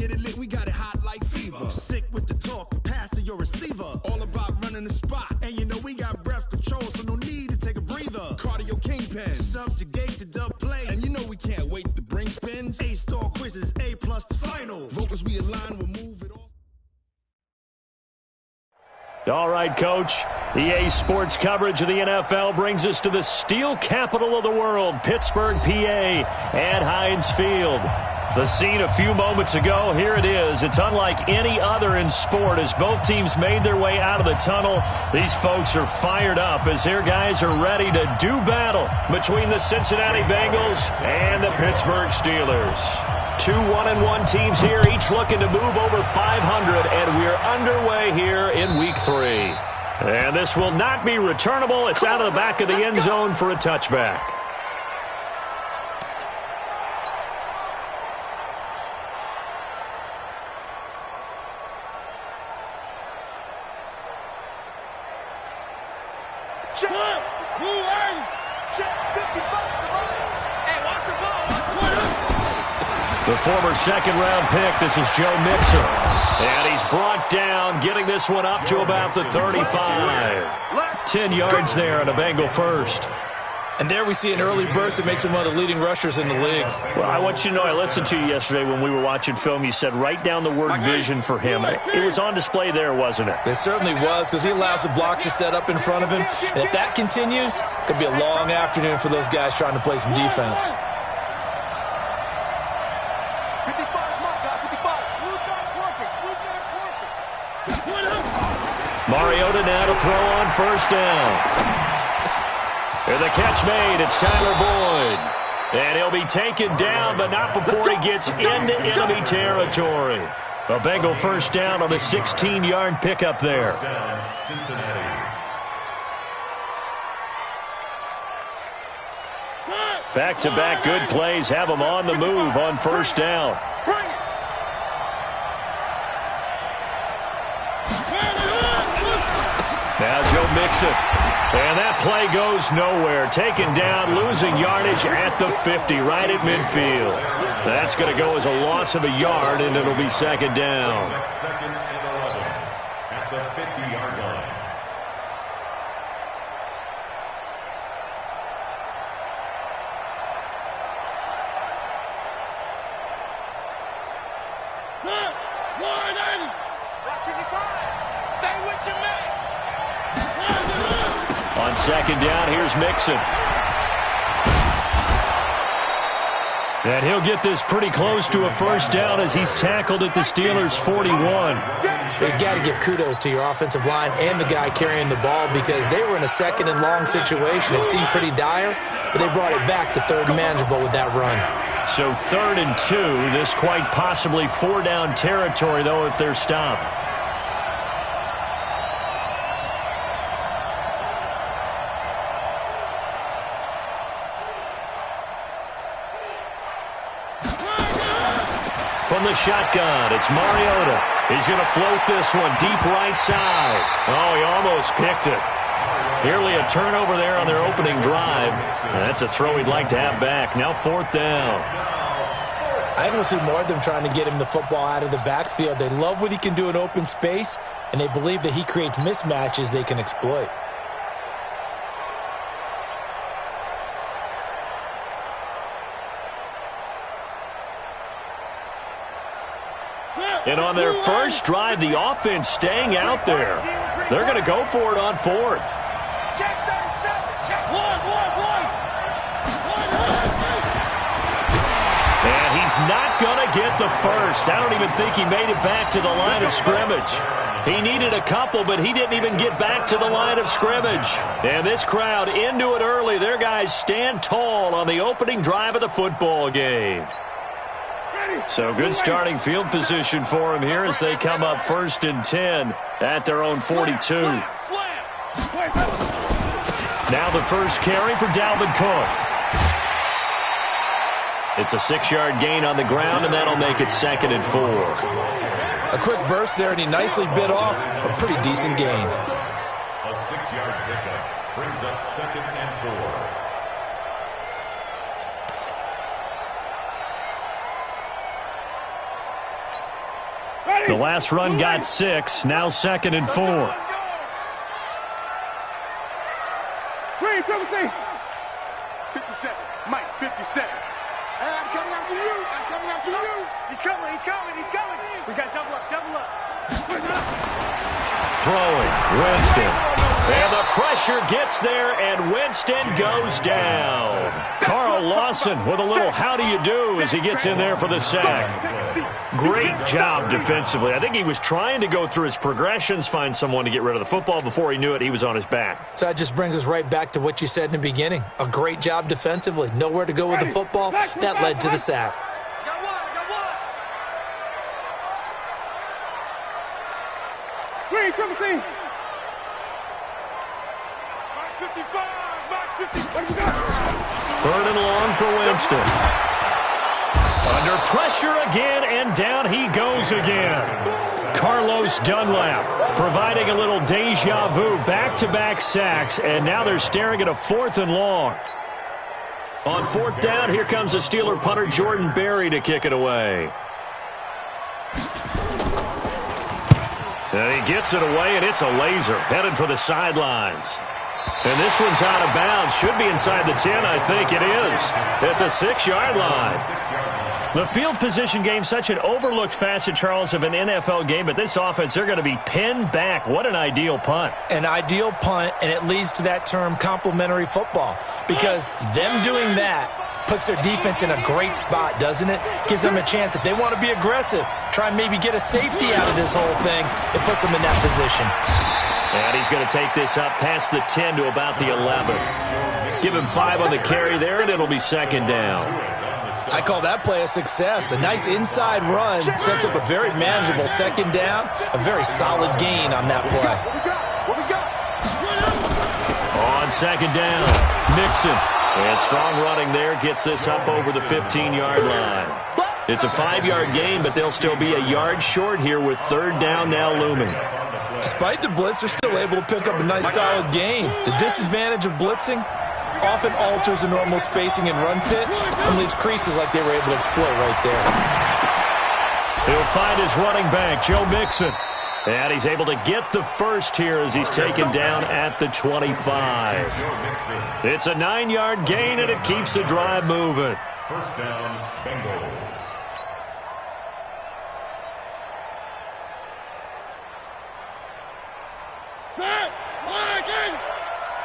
get it lit, we got it hot like fever. Sick with the talk, passing your receiver. All about running the spot. And you know we got breath control, so no need to take a breather. Cardio kingpin, subjugate the dub play. And you know we can't wait to bring spins. A-star quizzes, A+ the final. Vocals we align, we'll move it all. All right, Coach. EA Sports coverage of the NFL brings us to the steel capital of the world, Pittsburgh, PA, at Heinz Field. The scene a few moments ago, here it is. It's unlike any other in sport as both teams made their way out of the tunnel. These folks are fired up as their guys are ready to do battle between the Cincinnati Bengals and the Pittsburgh Steelers. Two 1-1 teams here, each looking to move over 500, and we're underway here in Week 3. And this will not be returnable. It's out of the back of the end zone for a touchback. The former second-round pick, this is Joe Mixon. And he's brought down, getting this one up to about the 35. 10 yards there and a Bengal first. And there we see an early burst that makes him one of the leading rushers in the league. Well, I want you to know, I listened to you yesterday when we were watching film. You said write down the word vision for him. It was on display there, wasn't it? It certainly was, because he allows the blocks to set up in front of him. And if that continues, it could be a long afternoon for those guys trying to play some defense. Mariota now to throw on first down. And the catch made. It's Tyler Boyd. And he'll be taken down, but not before he gets into enemy territory. A Bengal first down on a 16-yard pickup there. Back-to-back good plays have him on the move on first down. Now Joe Mixon. And that play goes nowhere. Taken down, losing yardage at the 50, right at midfield. That's going to go as a loss of a yard, and it'll be second down. Second and 11 at the 50-yard line. Stay with your man. On second down, here's Mixon. And he'll get this pretty close to a first down as he's tackled at the Steelers' 41. You've got to give kudos to your offensive line and the guy carrying the ball, because they were in a second and long situation. It seemed pretty dire, but they brought it back to third and manageable with that run. So 3rd and 2, this quite possibly 4-down territory, though, if they're stopped. From the shotgun, it's Mariota. He's going to float this one deep right side. Oh, he almost picked it. Nearly a turnover there on their opening drive. That's a throw he'd like to have back. Now 4th down. I think we'll see more of them trying to get him the football out of the backfield. They love what he can do in open space, and they believe that he creates mismatches they can exploit. And on their first drive, the offense staying out there. They're going to go for it on 4th. Check 37. Check. One. And he's not going to get the first. I don't even think he made it back to the line of scrimmage. He needed a couple, but he didn't even get back to the line of scrimmage. And this crowd into it early. Their guys stand tall on the opening drive of the football game. So good starting field position for him here as they come up 1st and 10 at their own 42. Now the first carry for Dalvin Cook. It's a 6-yard gain on the ground, and that'll make it 2nd and 4. A quick burst there, and he nicely bit off a pretty decent gain. A 6-yard pickup brings up 2nd and 4. The last run got 6. Now 2nd and 4. Read, 57. Mike, 57. I'm coming after you. I'm coming after you. He's coming. He's coming. He's coming. We got double up. Double up. Throwing, Winston. And the pressure gets there, and Winston goes down. Carl Lawson with a little how do you do as he gets in there for the sack. Great job defensively. I think he was trying to go through his progressions, find someone to get rid of the football. Before he knew it, he was on his back. So that just brings us right back to what you said in the beginning. A great job defensively. Nowhere to go with the football. That led to the sack. Read, 17. Third and long for Winston. Under pressure again, and down he goes again. Carlos Dunlap providing a little deja vu, back-to-back sacks, and now they're staring at a 4th and long. On 4th down, here comes the Steeler punter Jordan Berry to kick it away. And he gets it away, and it's a laser headed for the sidelines. And this one's out of bounds. Should be inside the 10, I think it is. At the 6-yard line. The field position game, such an overlooked facet, Charles, of an NFL game. But this offense, they're going to be pinned back. What an ideal punt. An ideal punt, and it leads to that term complementary football. Because them doing that puts their defense in a great spot, doesn't it? Gives them a chance. If they want to be aggressive, try and maybe get a safety out of this whole thing, it puts them in that position. And he's going to take this up past the 10 to about the 11. Give him 5 on the carry there, and it'll be 2nd down. I call that play a success. A nice inside run sets up a very manageable 2nd down. A very solid gain on that play. On 2nd down, Mixon. And strong running there gets this up over the 15-yard line. It's a 5-yard gain, but they'll still be a yard short here with 3rd down now looming. Despite the blitz, they're still able to pick up a nice solid gain. The disadvantage of blitzing often alters the normal spacing and run fits and leaves creases like they were able to exploit right there. He'll find his running back, Joe Mixon. And he's able to get the first here as he's taken down at the 25. It's a 9-yard gain, and it keeps the drive moving. 1st down, Bengals.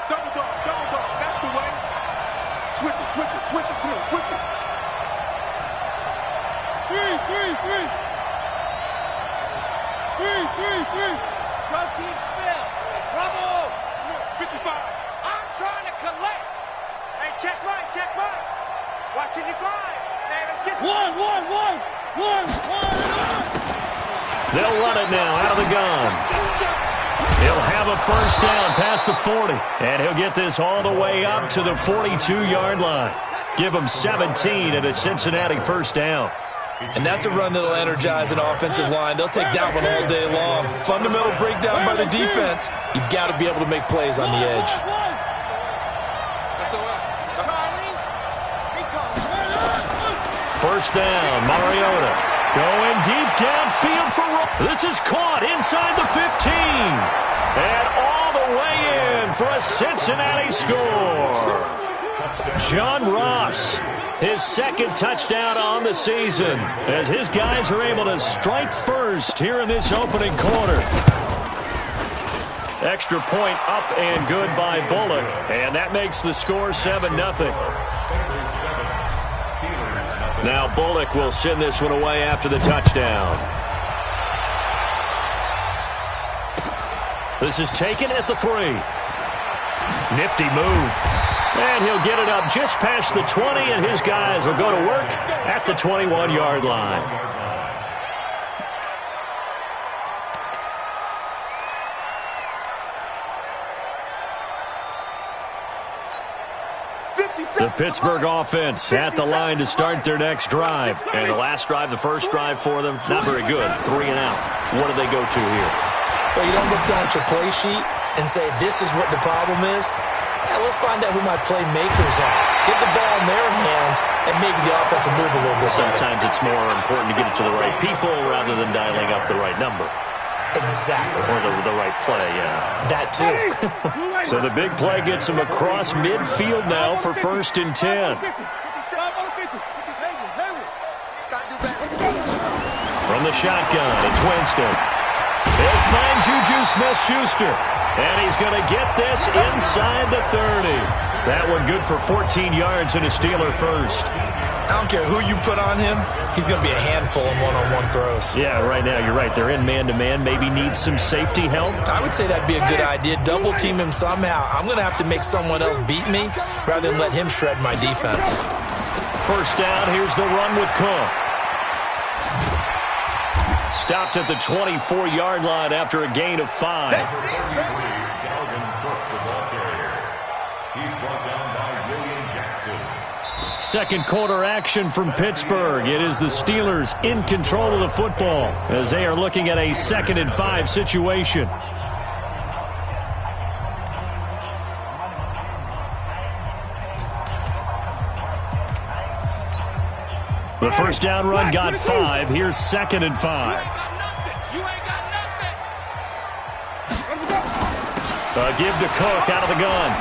Double dog, that's the way. Switch it, come on, switch it. 3. Go team Phil. Bravo. 55. I'm trying to collect. Hey, check right. Watching you grind. Hey, let's get One. They'll run it now out of the gun. He'll have a 1st down past the 40. And he'll get this all the way up to the 42-yard line. Give him 17 at a Cincinnati 1st down. And that's a run that'll energize an offensive line. They'll take that one all day long. Fundamental breakdown by the defense. You've got to be able to make plays on the edge. 1st down, Mariota. Going deep downfield for this is caught inside the 15. And all the way in for a Cincinnati score. John Ross, his 2nd touchdown on the season, as his guys are able to strike first here in this opening quarter. Extra point up and good by Bullock, and that makes the score 7-0. Now Bullock will send this one away after the touchdown. This is taken at the 3. Nifty move. And he'll get it up just past the 20, and his guys will go to work at the 21-yard line. The Pittsburgh offense at the line to start their next drive. And the last drive, the first drive for them, not very good. 3 and out. What do they go to here? Well, you don't look down at your play sheet and say, this is what the problem is. Yeah, let's find out who my playmakers are. Get the ball in their hands and maybe the offense will move a little bit better. Sometimes it's more important to get it to the right people rather than dialing up the right number. Exactly. Or the right play, yeah. That too. So the big play gets him across midfield now for 1st and 10. From the shotgun, it's Winston. They'll find Juju Smith-Schuster. And he's going to get this inside the 30. That one good for 14 yards and a Steeler first. I don't care who you put on him. He's going to be a handful in one-on-one throws. Yeah, right now, you're right. They're in man-to-man. Maybe need some safety help. I would say that'd be a good idea. Double team him somehow. I'm going to have to make someone else beat me rather than let him shred my defense. First down, here's the run with Cook. Stopped at the 24-yard line after a gain of 5. Second quarter action from Pittsburgh. It is the Steelers in control of the football as they are looking at a 2nd and 5 situation. The first down run got 5. Here's 2nd and 5. A give to Cook out of the gun.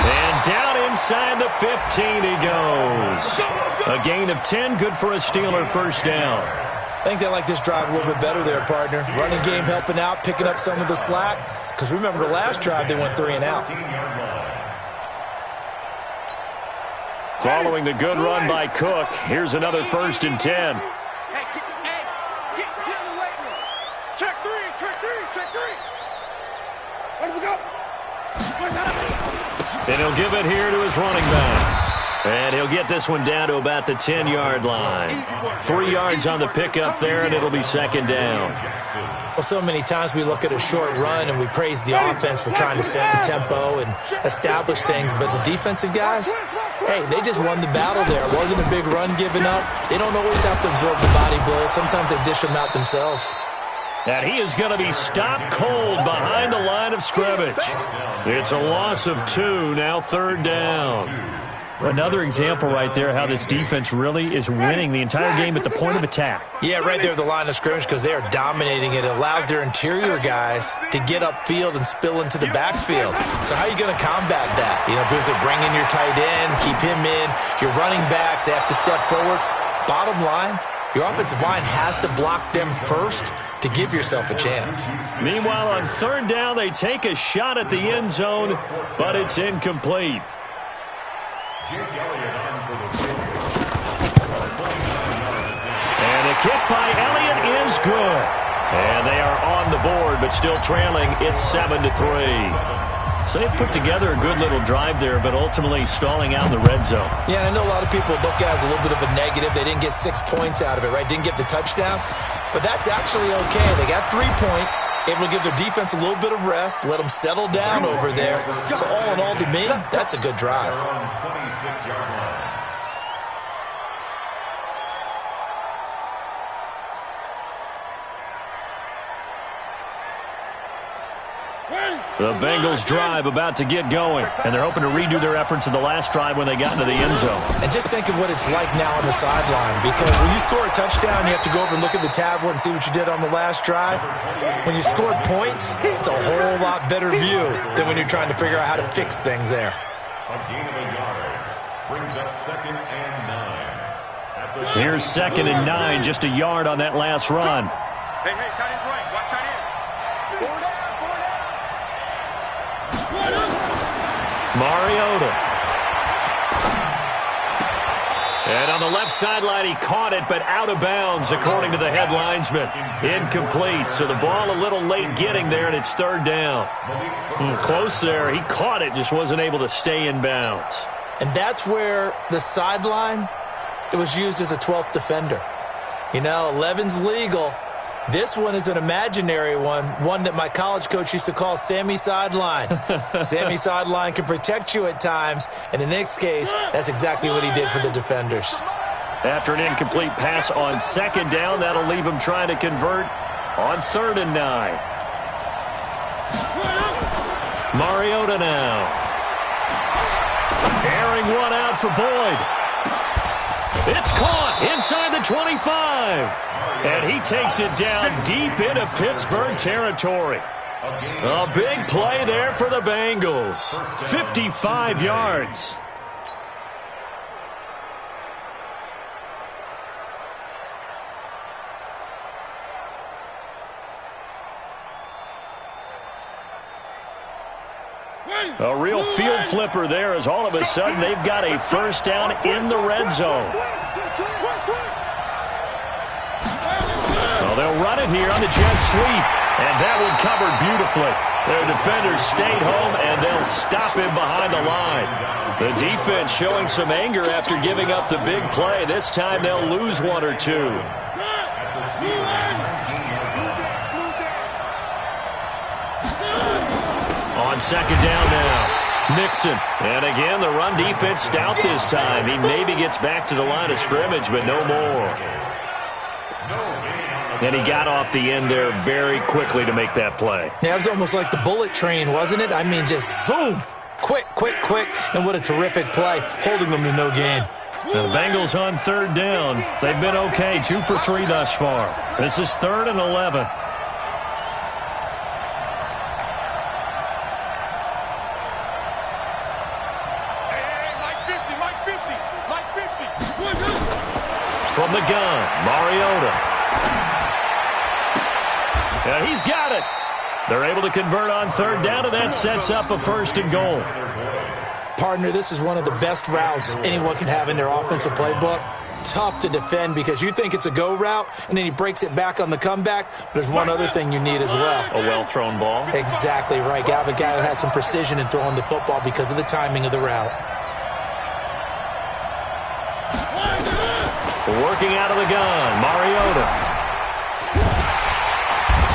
And down inside the 15 he goes. A gain of 10, good for a Steeler first down. I think they like this drive a little bit better there, partner. Running game helping out, picking up some of the slack. Because remember the last drive, they went 3 and out. Following the good run by Cook, here's another 1st and 10. Get in the weight room. Check 3. Where do we go? And he'll give it here to his running back. And he'll get this one down to about the 10-yard line. 3 yards on the pickup there, and it'll be 2nd down. Well, so many times we look at a short run and we praise the offense for trying to set the tempo and establish things. But the defensive guys, hey, they just won the battle there. It wasn't a big run given up. They don't always have to absorb the body blows. Sometimes they dish them out themselves. And he is going to be stopped cold behind the line of scrimmage. It's a loss of 2, now 3rd down. Another example right there how this defense really is winning the entire game at the point of attack. Yeah, right there at the line of scrimmage because they are dominating it. It allows their interior guys to get upfield and spill into the backfield. So how are you going to combat that? You know, because they bring in your tight end, keep him in. Your running backs, they have to step forward. Bottom line, your offensive line has to block them first to give yourself a chance. Meanwhile, on 3rd down, they take a shot at the end zone, but it's incomplete. And a kick by Elliott is good. And they are on the board, but still trailing. It's 7-3. So they put together a good little drive there, but ultimately stalling out the red zone. Yeah, I know a lot of people look at it as a little bit of a negative. They didn't get 6 points out of it, right? Didn't get the touchdown. But that's actually okay. They got 3 points, able to give their defense a little bit of rest, let them settle down over there. So all in all, to me, that's a good drive. The Bengals drive about to get going, and they're hoping to redo their efforts in the last drive when they got into the end zone. And just think of what it's like now on the sideline, because when you score a touchdown, you have to go over and look at the tablet and see what you did on the last drive. When you scored points, it's a whole lot better view than when you're trying to figure out how to fix things there. A gain of a yard brings up 2nd and 9. Here's 2nd and 9, just a yard on that last run. Hey, tight end's right. Watch tight end. Mariota. And on the left sideline, he caught it, but out of bounds, according to the head linesman. Incomplete, so the ball a little late getting there, and it's 3rd down. Close there. He caught it, just wasn't able to stay in bounds. And that's where the sideline, it was used as a 12th defender. You know, 11's legal. This one is an imaginary one that my college coach used to call Sammy Sideline. Sammy Sideline can protect you at times, and in this case, that's exactly what he did for the defenders. After an incomplete pass on 2nd down, that'll leave him trying to convert on 3rd and 9. Mariota now. Airing one out for Boyd. It's caught inside the 25. And he takes it down deep into Pittsburgh territory. A big play there for the Bengals. 55 yards. A real field flipper there as all of a sudden they've got a first down in the red zone. Well, they'll run it here on the jet sweep, and that one covered beautifully. Their defenders stayed home, and they'll stop him behind the line. The defense showing some anger after giving up the big play. This time they'll lose one or two. On second down now, Mixon. And again, the run defense stout this time. He maybe gets back to the line of scrimmage, but no more. And he got off the end there very quickly to make that play. Yeah, it was almost like the bullet train, wasn't it? I mean, just zoom. Quick, quick, quick. And what a terrific play, holding them to no gain. Now the Bengals on third down. They've been okay, 2 for 3 thus far. This is 3rd and 11. From the gun, Mariota. And he's got it. They're able to convert on third down, and that sets up a 1st and goal. Partner, this is one of the best routes anyone can have in their offensive playbook. Tough to defend because you think it's a go route, and then he breaks it back on the comeback. But there's one other thing you need as well. A well-thrown ball. Exactly right. You have a guy who has some precision in throwing the football because of the timing of the route. Working out of the gun, Mariota.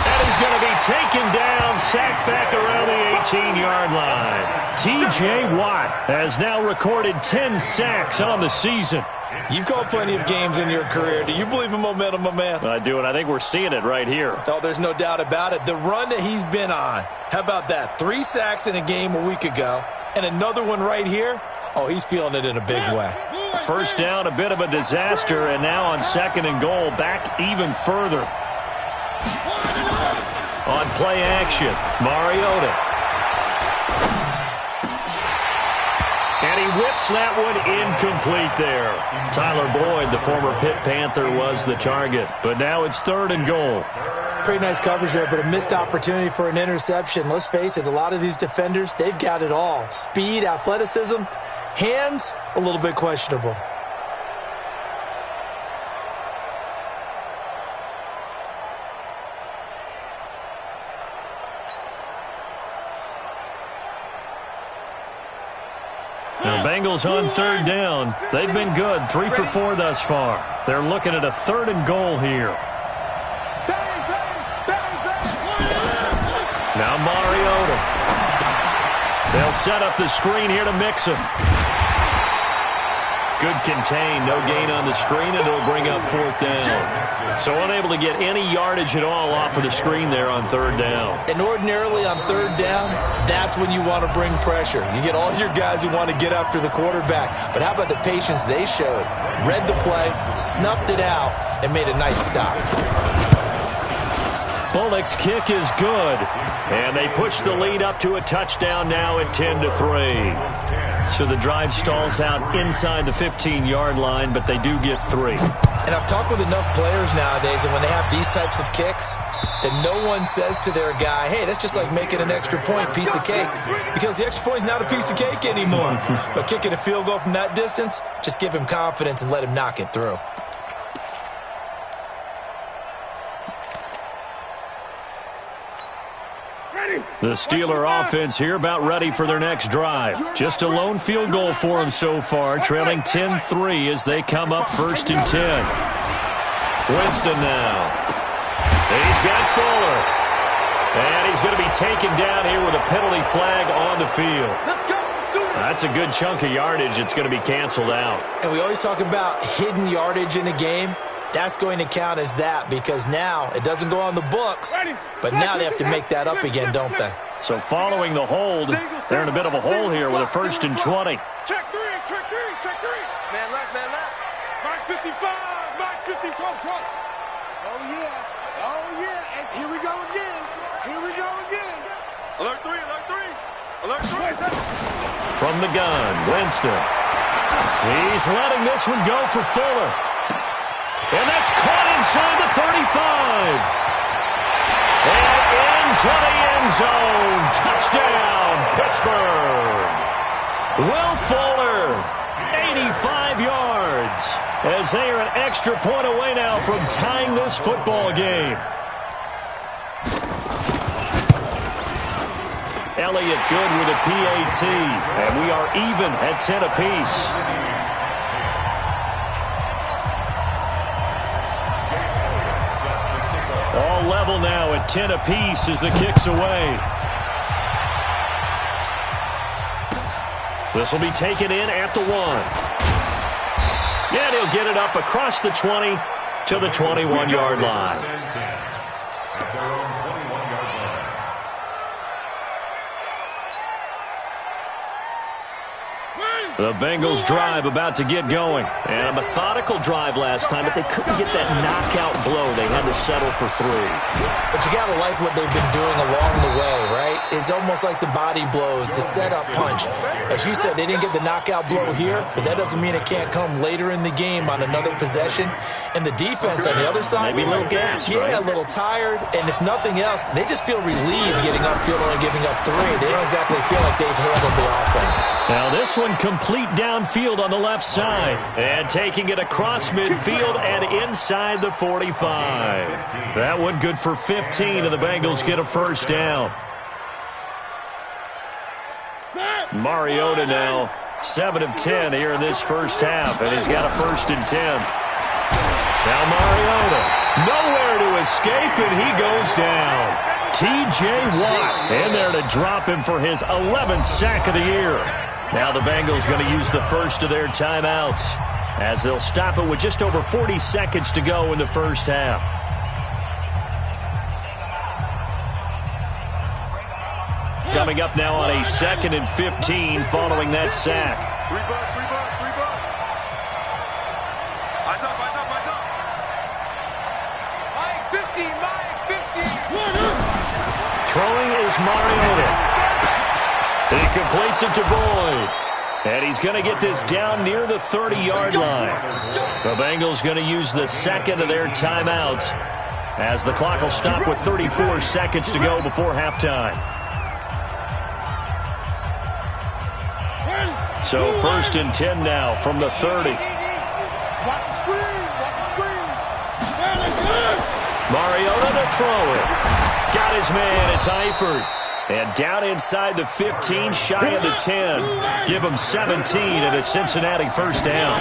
And he's going to be taken down, sacked back around the 18-yard line. T.J. Watt has now recorded 10 sacks on the season. You've called plenty of games in your career. Do you believe in momentum, my man? I do, and I think we're seeing it right here. Oh, there's no doubt about it. The run that he's been on, how about that? 3 sacks in a game a week ago, and another one right here. Oh, he's feeling it in a big way. First down, a bit of a disaster, and now on 2nd and goal, back even further. On play action, Mariota. And he whips that one incomplete there. Tyler Boyd, the former Pitt Panther, was the target, but now it's 3rd and goal. Pretty nice coverage there, but a missed opportunity for an interception. Let's face it, a lot of these defenders, they've got it all. Speed, athleticism, hands, a little bit questionable. The Bengals on third down. They've been good, 3 for 4 thus far. They're looking at a 3rd and goal here. Now Mariota. They'll set up the screen here to Mixon. Good contain, no gain on the screen, and it'll bring up 4th down. So unable to get any yardage at all off of the screen there on 3rd down. And ordinarily on 3rd down, that's when you want to bring pressure. You get all your guys who want to get after the quarterback. But how about the patience they showed? Read the play, snuffed it out, and made a nice stop. Bullock's kick is good, and they push the lead up to a touchdown now at 10-3. So the drive stalls out inside the 15-yard line, but they do get 3. And I've talked with enough players nowadays, and when they have these types of kicks, that no one says to their guy, hey, that's just like making an extra point, piece of cake. Because the extra point is not a piece of cake anymore. But kicking a field goal from that distance, just give him confidence and let him knock it through. The Steeler offense here about ready for their next drive. Just a lone field goal for them so far, trailing 10-3 as they come up 1st and 10. Winston now. He's got Fuller. And he's going to be taken down here with a penalty flag on the field. That's a good chunk of yardage. It's going to be canceled out. And we always talk about hidden yardage in a game. That's going to count as that because now it doesn't go on the books, but now they have to make that up again, don't they? So following the hold, they're in a bit of a hole here with a 1st and 20. Check three. Man left. Mark 55, Mark 50, trunk. Oh, yeah. And here we go again. Alert three. From the gun, Winston. He's letting this one go for Fuller. And that's caught inside the 35. And into the end zone. Touchdown, Pittsburgh. Will Fuller, 85 yards, as they are an extra point away now from tying this football game. Elliott good with a PAT, and we are even at 10 apiece. All level now at 10 apiece as the kick's away. This will be taken in at the 1. And he'll get it up across the 20 to the 21-yard line. The Bengals drive about to get going. And a methodical drive last time, but they couldn't get that knockout blow. They had to settle for 3. But you got to like what they've been doing along the way, right? It's almost like the body blows, the setup punch. As you said, they didn't get the knockout blow here, but that doesn't mean it can't come later in the game on another possession. And the defense on the other side, maybe a little gas, yeah, a little tired. And if nothing else, they just feel relieved getting upfield and giving up 3. They don't exactly feel like they've handled the offense. Now this one complete downfield on the left side. And taking it across midfield and inside the 45. That one good for 15, and the Bengals get a 1st down. Mariota now 7 of 10 here in this first half, and he's got a 1st and 10. Now Mariota, nowhere to escape, and he goes down. T.J. Watt in there to drop him for his 11th sack of the year. Now the Bengals going to use the first of their timeouts as they'll stop it with just over 40 seconds to go in the first half. Coming up now on a 2nd and 15 following that sack. Throwing is Mariota. He completes it to Boyd. And he's going to get this down near the 30-yard line. The Bengals going to use the 2nd of their timeouts as the clock will stop with 34 seconds to go before halftime. So 1st and 10 now from the 30. Mariota to throw it. Got his man, it's Eifert. And down inside the 15, shy of the 10. Give him 17 and a Cincinnati 1st down.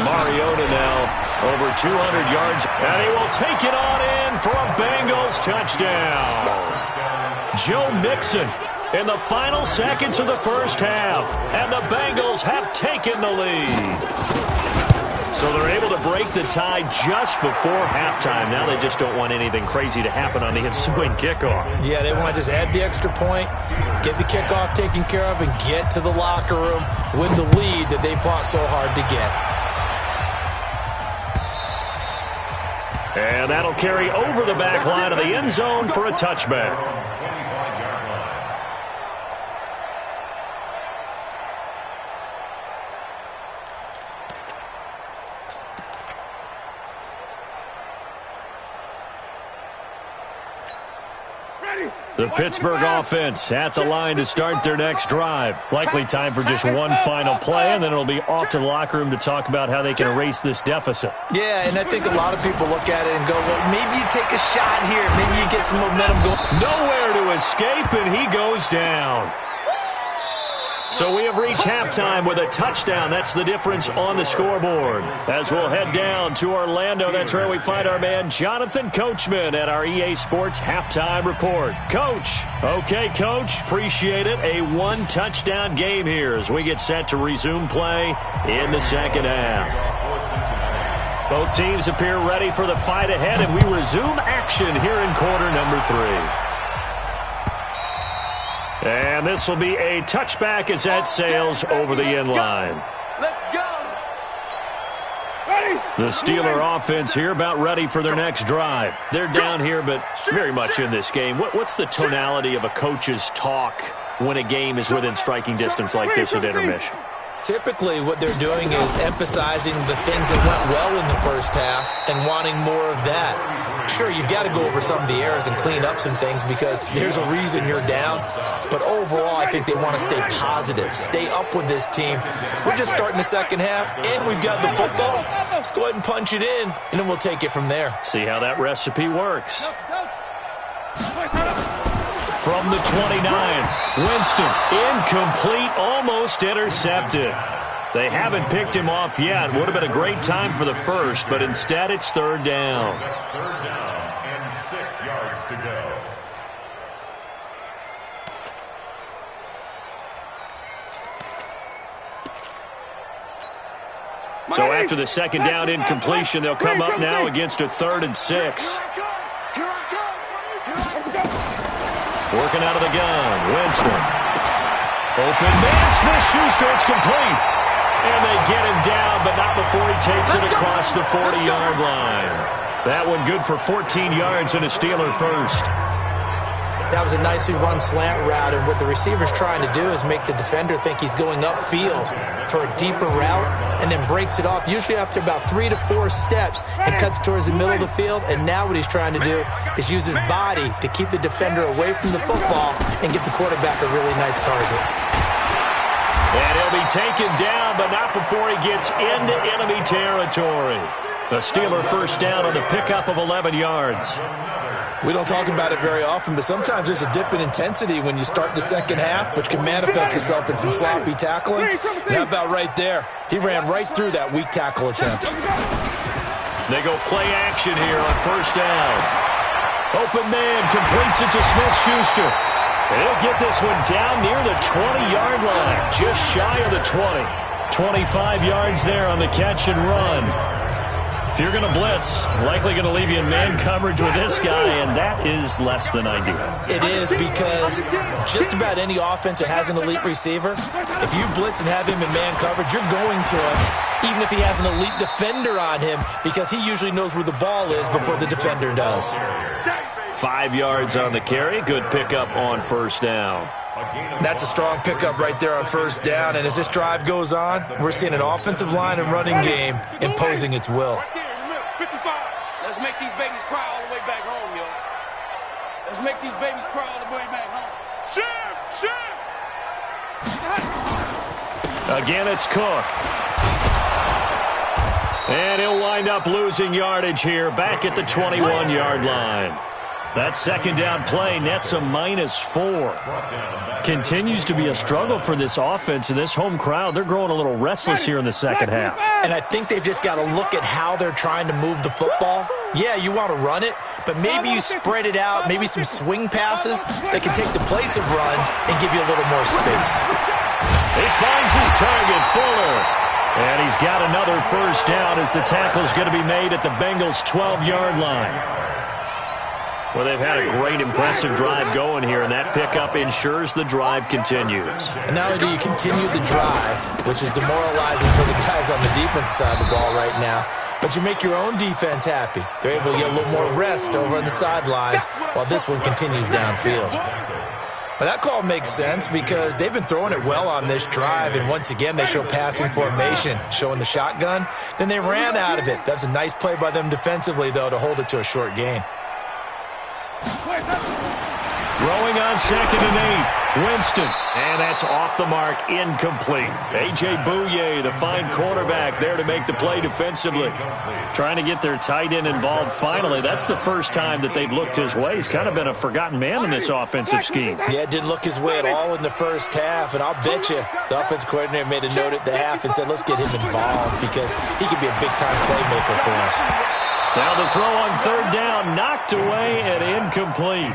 Mariota now over 200 yards. And he will take it on in for a Bengals touchdown. Joe Mixon in the final seconds of the first half. And the Bengals have taken the lead. So they're able to break the tie just before halftime. Now they just don't want anything crazy to happen on the ensuing kickoff. Yeah, they want to just add the extra point, get the kickoff taken care of, and get to the locker room with the lead that they fought so hard to get. And that'll carry over the back line of the end zone for a touchback. The Pittsburgh offense at the line to start their next drive. Likely time for just one final play, and then it'll be off to the locker room to talk about how they can erase this deficit. Yeah, and I think a lot of people look at it and go, well, maybe you take a shot here. Maybe you get some momentum going. Nowhere to escape, and he goes down. So we have reached halftime with a touchdown. That's the difference on the scoreboard. As we'll head down to Orlando, that's where we find our man Jonathan Coachman at our EA Sports Halftime Report. Coach. Okay, Coach. Appreciate it. A one-touchdown game here as we get set to resume play in the second half. Both teams appear ready for the fight ahead, and we resume action here in quarter number 3. And this will be a touchback as that sails over the end line. Let's go. Ready? The Steeler offense here about ready for their next drive. They're down here, but very much in this game. What's the tonality of a coach's talk when a game is within striking distance like this at intermission? Typically, what they're doing is emphasizing the things that went well in the first half and wanting more of that. Sure, you've got to go over some of the errors and clean up some things because there's a reason you're down. But overall, I think they want to stay positive, stay up with this team. We're just starting the second half, and we've got the football. Let's go ahead and punch it in, and then we'll take it from there. See how that recipe works. From the 29, Winston, incomplete, almost intercepted. They haven't picked him off yet. Would have been a great time for the first, but instead it's third down. Third down and 6 yards to go. So after the second down incompletion, they'll come up now against a 3rd and 6. Working out of the gun, Winston. Open man, Smith-Schuster, it's complete. And they get him down, but not before he takes it across the 40-yard line. That one good for 14 yards and a Steeler first. That was a nicely run slant route, and what the receiver's trying to do is make the defender think he's going upfield for a deeper route and then breaks it off, usually after about 3 to 4 steps, and cuts towards the middle of the field. And now what he's trying to do is use his body to keep the defender away from the football and get the quarterback a really nice target. And he'll be taken down, but not before he gets into enemy territory. The Steeler first down on the pickup of 11 yards. We don't talk about it very often, but sometimes there's a dip in intensity when you start the second half, which can manifest itself in some sloppy tackling. And how about right there? He ran right through that weak tackle attempt. They go play action here on first down. Open man completes it to Smith-Schuster. He'll get this one down near the 20-yard line, just shy of the 20. 25 yards there on the catch and run. If you're going to blitz, likely going to leave you in man coverage with this guy, and that is less than ideal. It is, because just about any offense that has an elite receiver, if you blitz and have him in man coverage, you're going to him, even if he has an elite defender on him, because he usually knows where the ball is before the defender does. 5 yards on the carry. Good pickup on first down. That's a strong pickup right there on first down, and as this drive goes on, we're seeing an offensive line and running game imposing its will. Let's make these babies cry all the way back home, yo. Let's make these babies cry all the way back home. Again, it's Cook. And he'll wind up losing yardage here, back at the 21-yard line. That second down play nets a -4. Continues to be a struggle for this offense and this home crowd. They're growing a little restless here in the second half. And I think they've just got to look at how they're trying to move the football. Yeah, you want to run it, but maybe you spread it out, maybe some swing passes that can take the place of runs and give you a little more space. He finds his target, Fuller. And he's got another first down as the tackle's going to be made at the Bengals' 12-yard line. Well, they've had a great, impressive drive going here, and that pickup ensures the drive continues. And not only do you continue the drive, which is demoralizing for the guys on the defensive side of the ball right now, but you make your own defense happy. They're able to get a little more rest over on the sidelines while this one continues downfield. But that call makes sense because they've been throwing it well on this drive, and once again they show passing formation, showing the shotgun. Then they ran out of it. That's a nice play by them defensively, though, to hold it to a short gain. Throwing on 2nd and 8. Winston. And that's off the mark, incomplete. A.J. Bouye, the fine quarterback, there to make the play defensively. Trying to get their tight end involved finally. That's the first time that they've looked his way. He's kind of been a forgotten man in this offensive scheme. Yeah, it didn't look his way at all in the first half, and I'll bet you the offense coordinator made a note at the half and said, let's get him involved because he could be a big-time playmaker for us. Now the throw on 3rd down, knocked away and incomplete.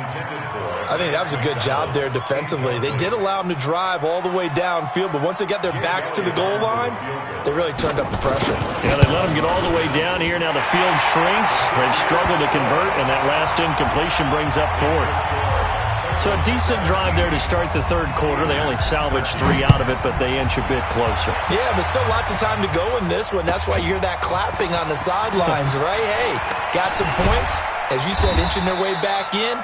I think that was a good job there defensively. They did allow him to drive all the way downfield, but once they got their backs to the goal line, they really turned up the pressure. Yeah, they let him get all the way down here. Now the field shrinks. They've struggled to convert, and that last incompletion brings up 4th. So a decent drive there to start the third quarter. They only salvaged 3 out of it, but they inch a bit closer. Yeah, but still lots of time to go in this one. That's why you hear that clapping on the sidelines, right? Hey, got some points. As you said, inching their way back in.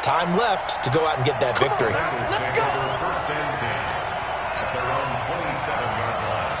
Time left to go out and get that victory. Let's go. First and 10 at their own 27-yard line.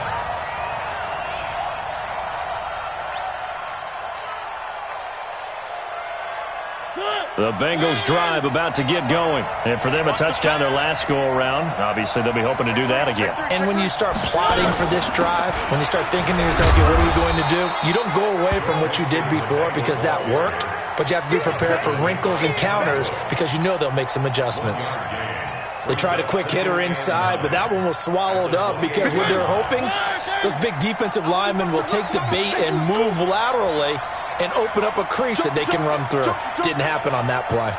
The Bengals drive about to get going. And for them, a touchdown their last go-around. Obviously, they'll be hoping to do that again. And when you start plotting for this drive, when you start thinking to yourself, okay, what are we going to do? You don't go away from what you did before because that worked, but you have to be prepared for wrinkles and counters because you know they'll make some adjustments. They tried a quick hitter inside, but that one was swallowed up because what they're hoping, those big defensive linemen will take the bait and move laterally and open up a crease that they can run through. Didn't happen on that play.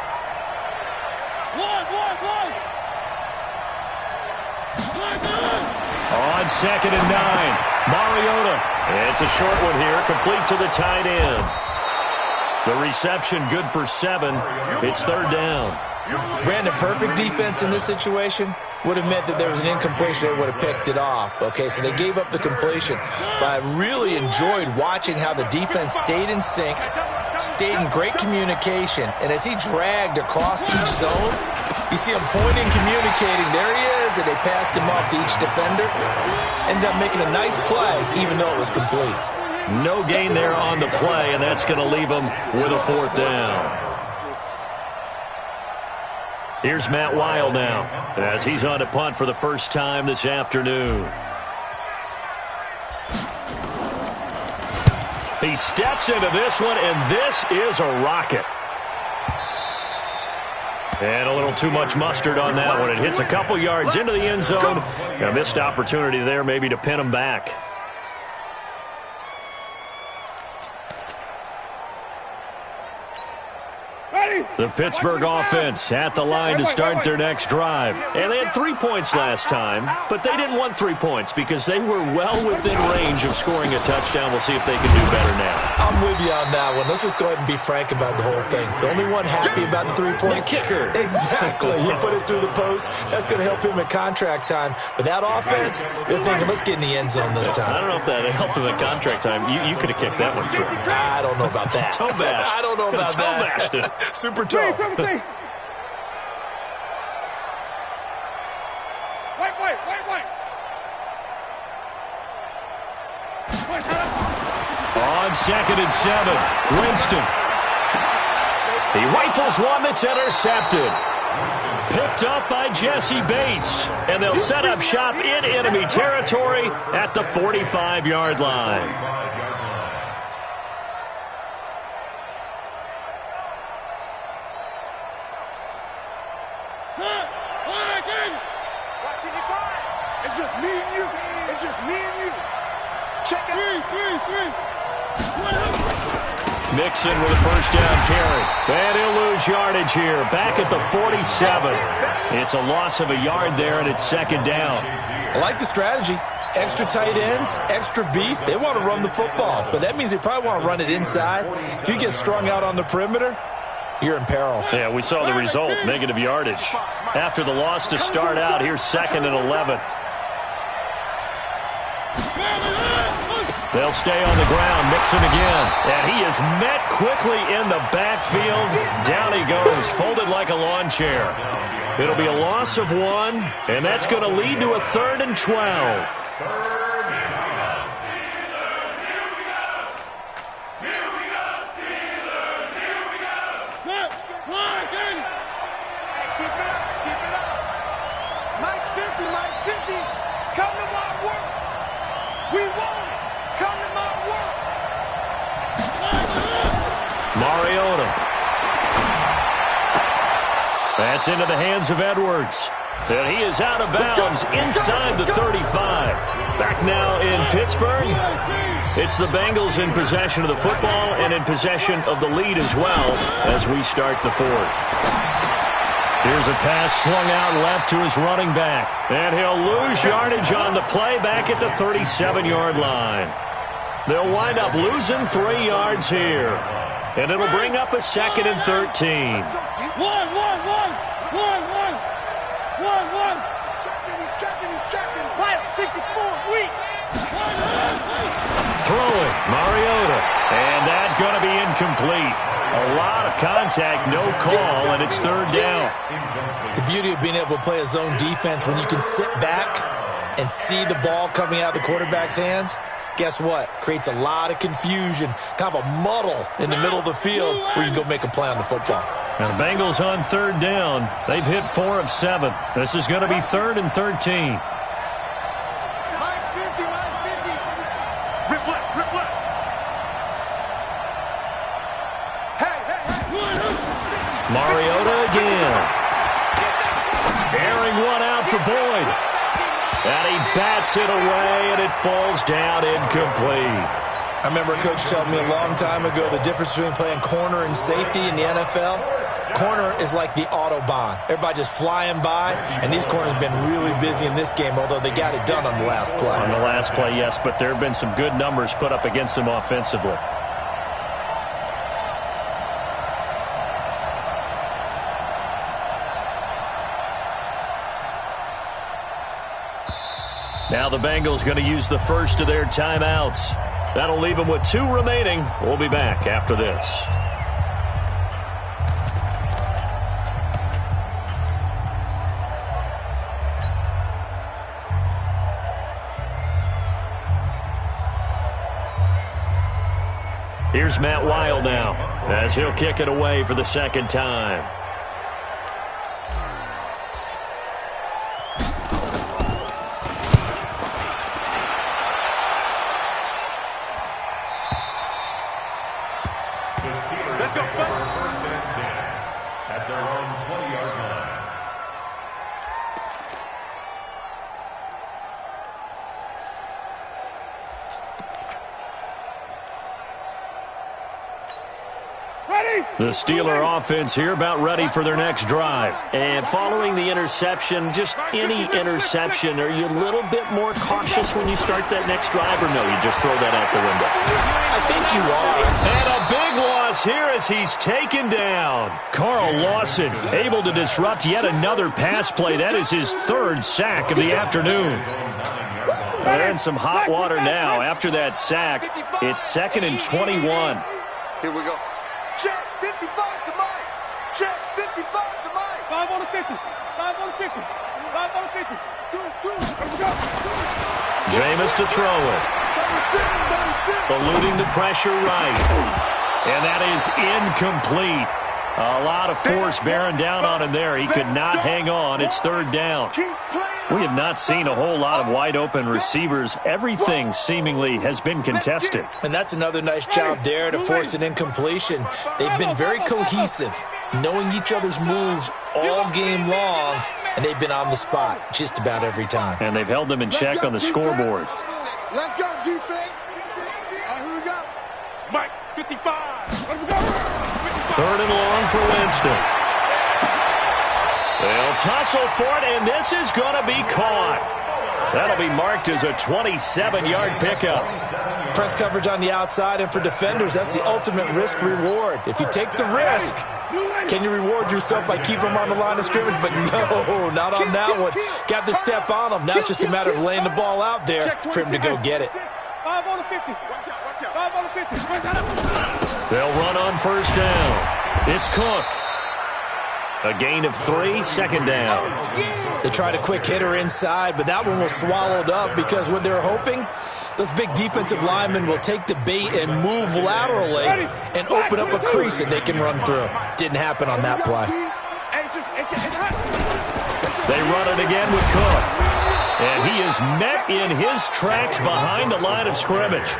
On 2nd and 9, Mariota. It's a short one here, complete to the tight end. The reception good for 7. It's 3rd down. Brandon, perfect defense in this situation would have meant that there was an incompletion. They would have picked it off. Okay, so they gave up the completion. But I really enjoyed watching how the defense stayed in sync, stayed in great communication. And as he dragged across each zone, you see him pointing, communicating. There he is, and they passed him off to each defender. Ended up making a nice play, even though it was complete. No gain there on the play, and that's going to leave them with a 4th down. Here's Matt Weil now as he's on to punt for the first time this afternoon. He steps into this one, and this is a rocket. And a little too much mustard on that one. It hits a couple yards into the end zone. A missed opportunity there maybe to pin him back. The Pittsburgh offense at the line to start their next drive. And they had 3 points last time, but they didn't want 3 points because they were well within range of scoring a touchdown. We'll see if they can do better now. I'm with you on that one. Let's just go ahead and be frank about the whole thing. The only one happy about the 3-point kicker. Exactly. You put it through the post. That's going to help him at contract time. But that offense, they're thinking, let's get in the end zone this time. I don't know if that helped him at contract time. You could have kicked that one through. I don't know about that. Toe bash. I don't know about that. Toe bashed it. Super toe. Wait. On 2nd and 7, Winston. He rifles one that's intercepted. Picked up by Jesse Bates. And they'll set up shop in enemy territory at the 45-yard line. It's just me and you. It's just me and you. Check it. Three. Mixon with a first down carry. And he'll lose yardage here. Back at the 47. It's a loss of a yard there, and it's 2nd down. I like the strategy. Extra tight ends, extra beef. They want to run the football, but that means they probably want to run it inside. If you get strung out on the perimeter, you're in peril. Yeah, we saw the result, negative yardage. After the loss to start out, here's 2nd and 11. They'll stay on the ground. Mixon again. And he is met quickly in the backfield. Down he goes, folded like a lawn chair. It'll be a loss of 1, and that's going to lead to a 3rd and 12. Mike's 50. Come to my work. We want it. Come to my work. Mariota. That's into the hands of Edwards. And he is out of bounds inside the 35. Back now in Pittsburgh. It's the Bengals in possession of the football and in possession of the lead as well as we start the 4th. Here's a pass swung out left to his running back. And he'll lose yardage on the play back at the 37-yard line. They'll wind up losing 3 yards here. And it'll bring up a 2nd and 13. One. He's checking. Fire, 64, weak. Throwing, Mariota. And that's going to be incomplete. A lot of contact, no call, and it's third down. The beauty of being able to play a zone defense when you can sit back and see the ball coming out of the quarterback's hands, guess what? Creates a lot of confusion, kind of a muddle in the middle of the field where you can go make a play on the football. Now the Bengals on third down. They've hit 4 of 7. This is going to be 3rd and 13. Minus 50. Rip left. Mariota again. Airing one out for Boyd. And he bats it away, and it falls down incomplete. I remember a coach telling me a long time ago the difference between playing corner and safety in the NFL. Corner is like the Autobahn. Everybody just flying by, and these corners have been really busy in this game, although they got it done on the last play. On the last play, yes, but there have been some good numbers put up against them offensively. Now the Bengals going to use the first of their timeouts. That'll leave them with 2 remaining. We'll be back after this. Here's Matt Wild now as he'll kick it away for the second time. The Steeler offense here about ready for their next drive. And following the interception, just any interception, are you a little bit more cautious when you start that next drive, or no, you just throw that out the window? I think you are. And a big loss here as he's taken down. Carl Lawson able to disrupt yet another pass play. That is his 3rd sack of the afternoon. They're in some hot water now. After that sack, it's 2nd and 21. Here we go. Check 55 to Mike. Check 55 to Mike. 5 on the 50. 5 on the 50. 5 on the 50. Jameis to throw it. Eluding the pressure right. And that is incomplete. A lot of force bearing down on him there. He could not hang on. It's 3rd down. We have not seen a whole lot of wide-open receivers. Everything seemingly has been contested. And that's another nice job there to force an incompletion. They've been very cohesive, knowing each other's moves all game long, and they've been on the spot just about every time. And they've held them in check on the scoreboard. Let's go, defense. Here we go. Mike, 55. Let me go. 3rd and long for Winston. They'll tussle for it, and this is going to be caught. That'll be marked as a 27-yard pickup. Press coverage on the outside, and for defenders, that's the ultimate risk-reward. If you take the risk, can you reward yourself by keeping them on the line of scrimmage? But no, not on that one. Got the step on them. Now it's just a matter of laying the ball out there for him to go get it. 5 on the 50. 5 on the 50. They'll run on 1st down. It's Cook. A gain of 3, 2nd down. They tried a quick hitter inside, but that one was swallowed up because what they're hoping, those big defensive linemen will take the bait and move laterally and open up a crease that they can run through. Didn't happen on that play. They run it again with Cook. And he is met in his tracks behind the line of scrimmage.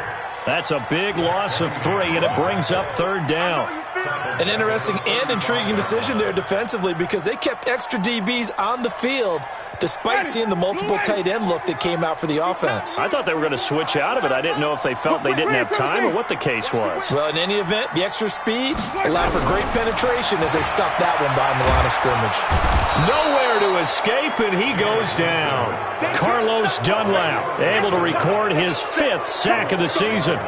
That's a big loss of 3, and it brings up 3rd down. An interesting and intriguing decision there defensively because they kept extra DBs on the field despite seeing the multiple tight end look that came out for the offense. I thought they were going to switch out of it. I didn't know if they felt they didn't have time or what the case was. Well, in any event, the extra speed allowed for great penetration as they stuffed that one behind the line of scrimmage. Nowhere to escape, and he goes down. Carlos Dunlap able to record his 5th sack of the season.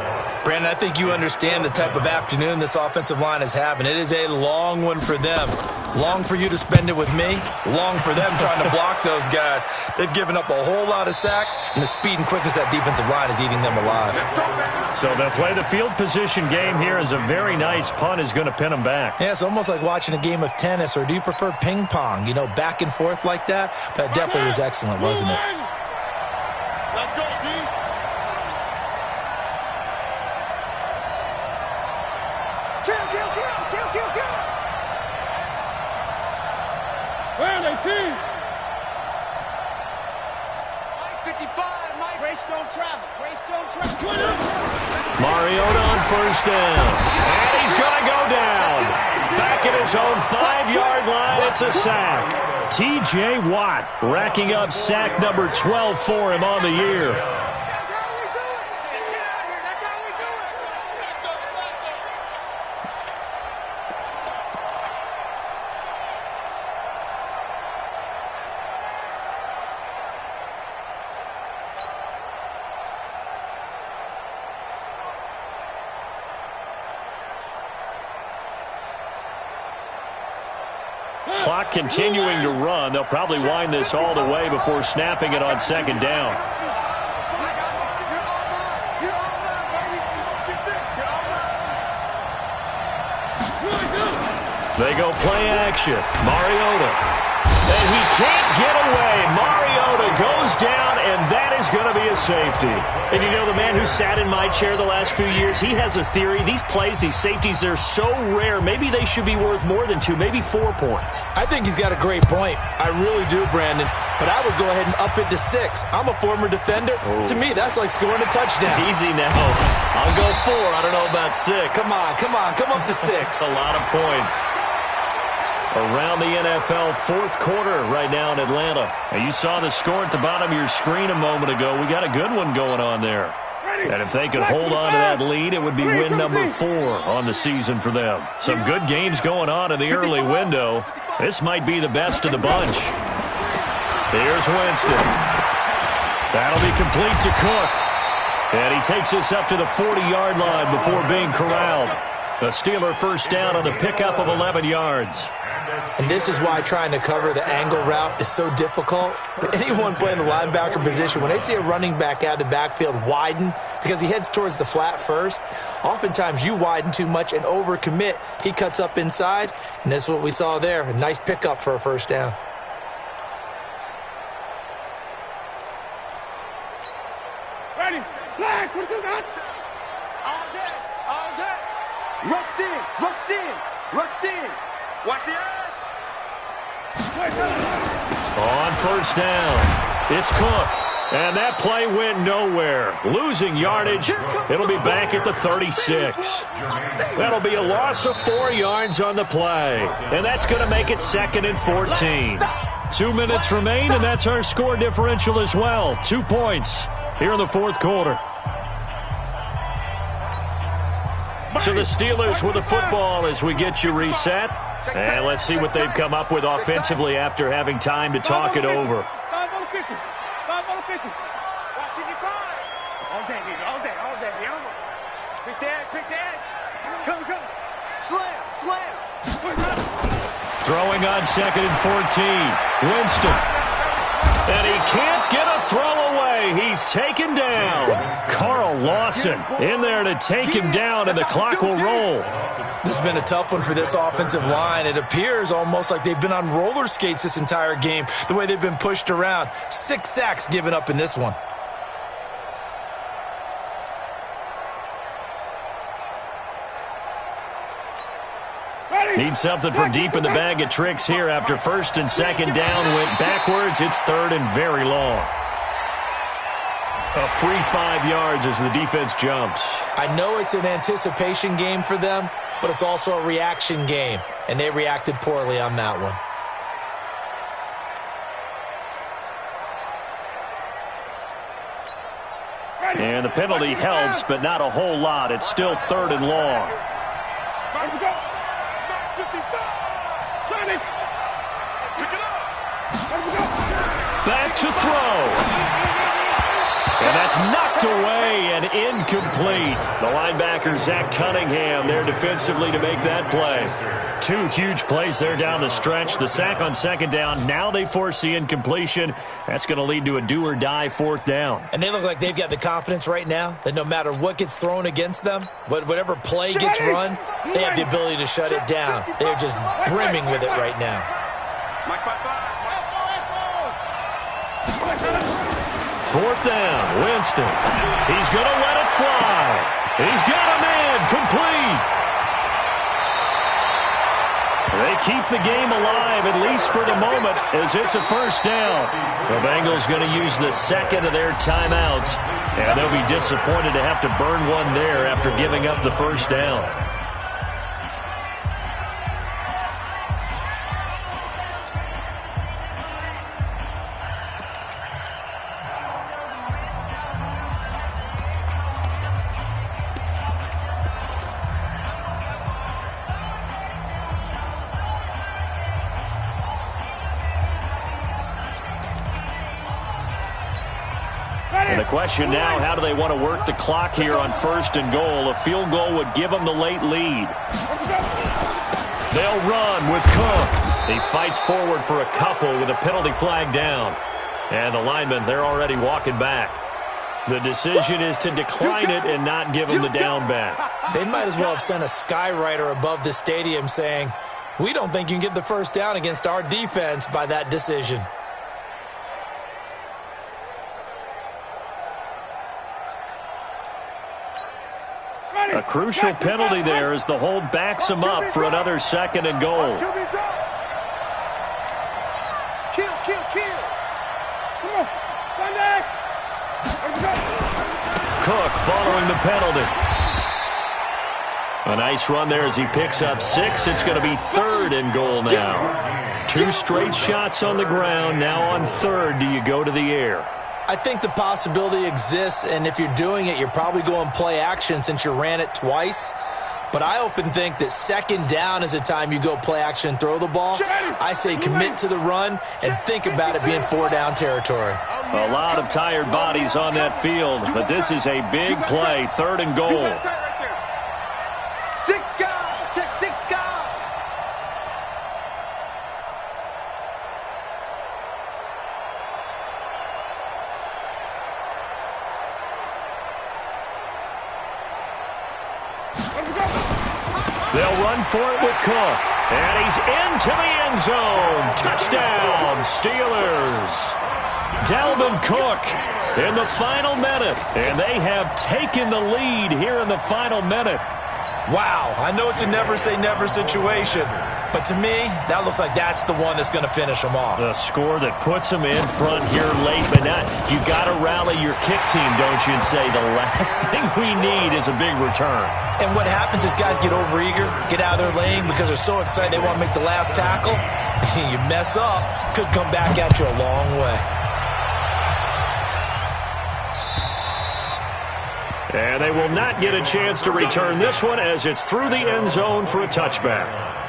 Brandon, I think you understand the type of afternoon this offensive line is having. It is a long one for them. Long for you to spend it with me. Long for them trying to block those guys. They've given up a whole lot of sacks, and the speed and quickness of that defensive line is eating them alive. So they'll play the field position game here as a very nice punt is going to pin them back. Yeah, it's almost like watching a game of tennis, or do you prefer ping pong? You know, back and forth like that? That definitely was excellent, wasn't it? Let's go, D. Kill, kill, kill, kill, kill, kill. Where are they, P? Mike 55, Mike. Race don't travel. Race don't travel. Mariota on first down. And he's going to go down. Back at his own 5-yard line, it's a sack. T.J. Watt racking up sack number 12 for him on the year. That's how we do it. Get out here. That's how we do it. Clock continuing to run. They'll probably wind this all the way before snapping it on second down. They go play action. Mariota. And he can't get away. Mariota goes down, and that is going to be a safety. And you know, the man who sat in my chair the last few years, he has a theory. These plays, these safeties, they're so rare. Maybe they should be worth more than 2, maybe 4 points. I think he's got a great point. I really do, Brandon. But I would go ahead and up it to 6. I'm a former defender. Oh. To me, that's like scoring a touchdown. Easy now. I'll go 4. I don't know about 6. Come on. Come up to 6. That's a lot of points. Around the NFL, fourth quarter right now in Atlanta. And you saw the score at the bottom of your screen a moment ago. We got a good one going on there. And if they could hold on to that lead, it would be win number 4 on the season for them. Some good games going on in the early window. This might be the best of the bunch. Here's Winston. That'll be complete to Cook. And he takes us up to the 40-yard line before being corralled. The Steeler first down on the pickup of 11 yards. And this is why trying to cover the angle route is so difficult. But anyone playing the linebacker position, when they see a running back out of the backfield widen because he heads towards the flat first, oftentimes you widen too much and overcommit. He cuts up inside, and that's what we saw there. A nice pickup for a first down. Ready? Flag, what is that? All day, all day. Rush in, rush in, rush in. Watch the edge. On first down, it's Cook. And that play went nowhere. Losing yardage. It'll be back at the 36. That'll be a loss of 4 yards on the play. And that's going to make it 2nd and 14. 2 minutes remain, and that's our score differential as well. 2 points here in the fourth quarter. So the Steelers with the football as we get you reset. And let's see what they've come up with offensively after having time to talk it over. 5 on 50. 5 on 50. Watching you grind. All day, nigga. All day, all day. Pick the edge, pick the edge. Come. Slam, slam. Throwing on 2nd and 14. Winston. And he can't get a throw away. He's taken down. Carl Lawson in there to take him down, and the clock will roll. This has been a tough one for this offensive line. It appears almost like they've been on roller skates this entire game, the way they've been pushed around. 6 sacks given up in this one. Need something from deep in the bag of tricks here after 1st and 2nd down went backwards. It's 3rd and very long. A free 5 yards as the defense jumps. I know it's an anticipation game for them, but it's also a reaction game, and they reacted poorly on that one. And the penalty helps, but not a whole lot. It's still 3rd and long. Back to throw. And that's knocked away and incomplete. The linebacker, Zach Cunningham, there defensively to make that play. Two huge plays there down the stretch. The sack on second down. Now they force the incompletion. That's going to lead to a do-or-die fourth down. And they look like they've got the confidence right now that no matter what gets thrown against them, whatever play gets run, they have the ability to shut it down. They're just brimming with it right now. Fourth down, Winston. He's going to let it fly. He's got a man, complete. They keep the game alive, at least for the moment, as it's a first down. The Bengals going to use the second of their timeouts, and they'll be disappointed to have to burn one there after giving up the first down. And the question now, how do they want to work the clock here on first and goal? A field goal would give them the late lead. They'll run with Cook. He fights forward for a couple with a penalty flag down. And the linemen, they're already walking back. The decision is to decline it and not give them the down back. They might as well have sent a skywriter above the stadium saying, "We don't think you can get the first down against our defense by that decision." A crucial penalty there as the hold backs him up for another second and goal. Kill. Come on. Sunday. Cook following the penalty. A nice run there as he picks up 6. It's going to be third and goal now. 2 straight shots on the ground. Now on third, do you go to the air? I think the possibility exists, and if you're doing it, you're probably going play action since you ran it twice. But I often think that second down is the time you go play action and throw the ball. I say commit to the run and think about it being 4-down territory. A lot of tired bodies on that field, but this is a big play, third and goal. 6 guys, check 6 guys. They'll run for it with Cook. And he's into the end zone. Touchdown, Steelers. Dalvin Cook in the final minute. And they have taken the lead here in the final minute. Wow, I know it's a never-say-never situation, but to me, that looks like that's the one that's going to finish them off. The score that puts them in front here late, but not. You got to rally your kick team, don't you, and say the last thing we need is a big return. And what happens is guys get overeager, get out of their lane because they're so excited they want to make the last tackle. You mess up, could come back at you a long way. And they will not get a chance to return this one as it's through the end zone for a touchback.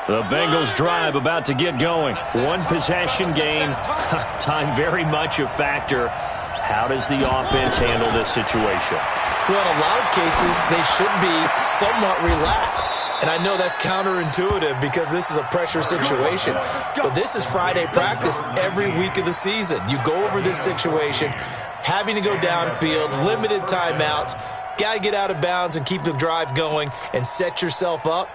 The Bengals drive about to get going. One possession game. Time very much a factor. How does the offense handle this situation? Well, in a lot of cases, they should be somewhat relaxed. And I know that's counterintuitive because this is a pressure situation. But this is Friday practice every week of the season. You go over this situation, having to go downfield, limited timeouts, got to get out of bounds and keep the drive going and set yourself up.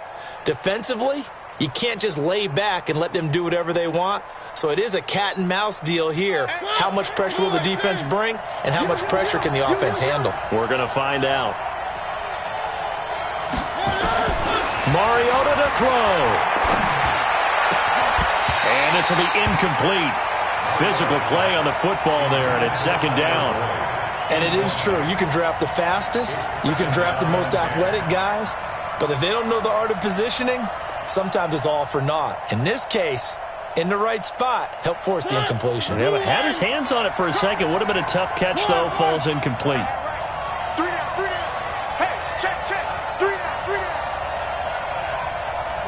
Defensively, you can't just lay back and let them do whatever they want. So it is a cat and mouse deal here. How much pressure will the defense bring, and how much pressure can the offense handle? We're going to find out. Mariota to throw. And this will be incomplete. Physical play on the football there, and it's second down. And it is true. You can draft the fastest. You can draft the most athletic guys. But if they don't know the art of positioning, sometimes it's all for naught. In this case, in the right spot, help force the incompletion. Yeah, but had his hands on it for a second. Would have been a tough catch, though. Falls incomplete. 3 down, 3 down. Hey, check. 3 down, 3 down.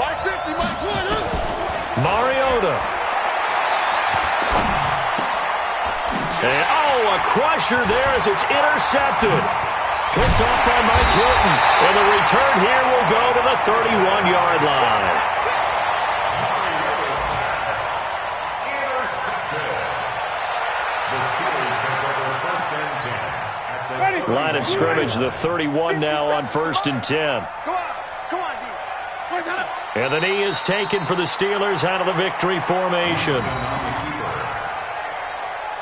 Mike 50, Mike 1. Mariota. And, a crusher there as it's intercepted. Picked off by Mike Hilton. And the return here will go to the 31-yard line. Line of scrimmage, the 31 now on 1st and 10. Come on, D. And the knee is taken for the Steelers out of the victory formation.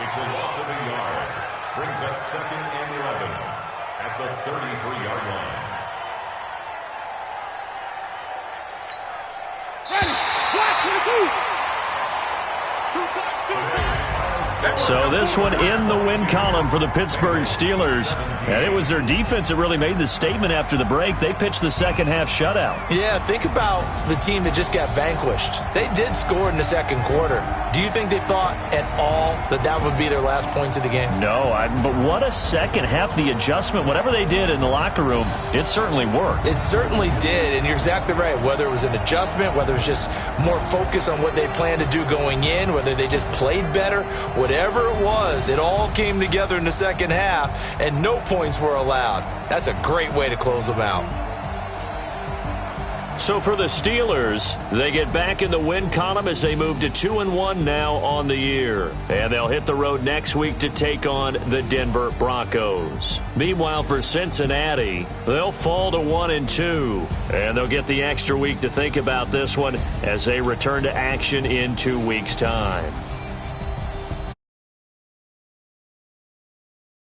It's a loss of a yard. Brings up 2nd and 11 at the 33-yard line. Ready. Black, 2 times. So this one in the win column for the Pittsburgh Steelers. And it was their defense that really made the statement after the break. They pitched the second half shutout. Yeah, think about the team that just got vanquished. They did score in the second quarter. Do you think they thought at all that that would be their last points of the game? No, but what a second half. The adjustment, whatever they did in the locker room, it certainly worked. It certainly did, and you're exactly right. Whether it was an adjustment, whether it was just more focus on what they planned to do going in, whether they just played better, whatever it was, it all came together in the second half, and no points were allowed. That's a great way to close them out. So for the Steelers, they get back in the win column as they move to 2-1 now on the year. And they'll hit the road next week to take on the Denver Broncos. Meanwhile, for Cincinnati, they'll fall to 1-2. And they'll get the extra week to think about this one as they return to action in 2 weeks' time.